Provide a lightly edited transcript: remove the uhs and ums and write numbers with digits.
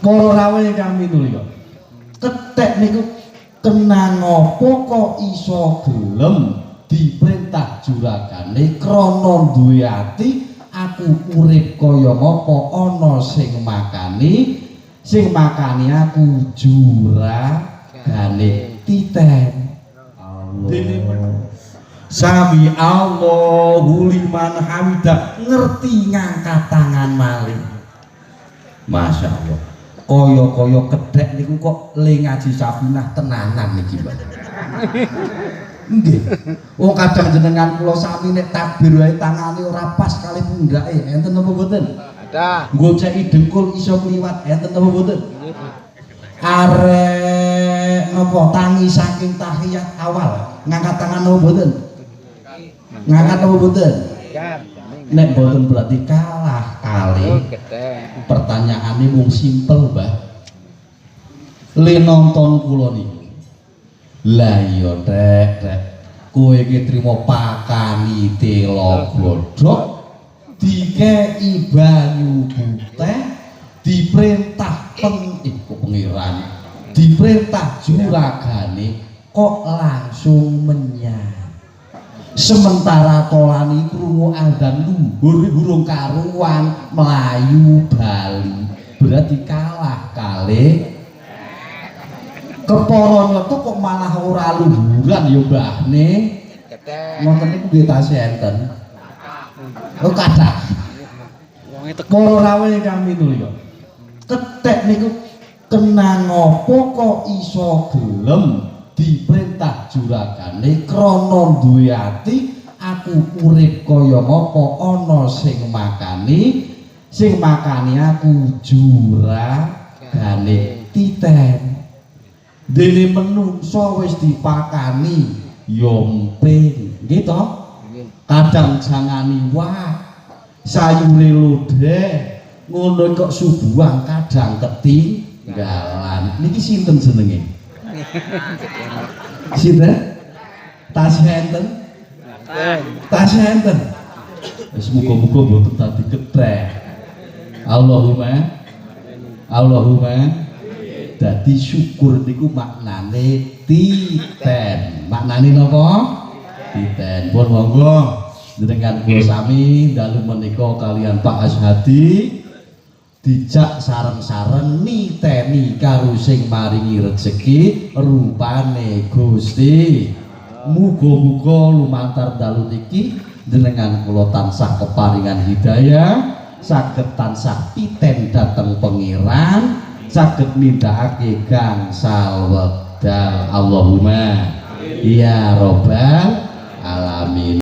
Para rawuh kami nuli kok. Kethek niku kenang apa kok iso gelem diperintah juragane krana duwe ati aku urip kaya ngapa ana sing makani aku juragane titen. Sami Allahu liman hamidah ngerti ngangkat tangan malih. Masya Allah. Kaya kedhek niku kok le ngaji Safinah tenanan niki, Mbak. Nggih. Wong kadang jenengan kula sami nek takbir wae tangane ora pas kalih punggake, enten napa mboten? Ada. Goceki dengkul iso kliwat, enten napa mboten? Arek napa tangi saking tahiyat awal, ngangkat tangan napa mboten? Ngangkat napa mboten? Nek mboten berarti kalah kali. Pertanyaannya mung simpel, Mbah. Le nonton kula niku. Lah iya, Rek. Kowe iki trimo pakani tela godhog, dikeki banyu putih, diperintah pengiran, diperintah juragane kok langsung menyang. Sementara tolani krungu adzan luhur burung karuan melayu bali berarti kalah kalih kepara nyetu kok malah ora luhuran ya mbahne ngoten niku nggih tasih enten oh kathah para rawuh kami nuli kok kethek niku kenang apa kok iso gelem diperintah juragane krana duwe ati aku urip kaya ngapa ana sing makani aku juragane titen dene menungso wis dipakani ya mping nggih to kadang jangani wah sayure lodeh ngono kok subuhan kadang ketinggalan niki sinten jenenge sinten? Tasih enten? Tasih enten? Wis muga-muga mboten dadi kethek. Allahumma dadi syukur niku maknane titen. Maknane napa? Titen. Pun monggo jenengan kula sami dalu menika kalian Pak Ashadi dijak sareng-sareng niteni karo sing maringi rezeki rupane Gusti. Muga-muga lumantar dalu niki jenengan kula tansah keparingan hidayah, saged tansah titen dhateng pengiran, saged nindakake gangsal wekdal. Allahumma ya rabbal alamin.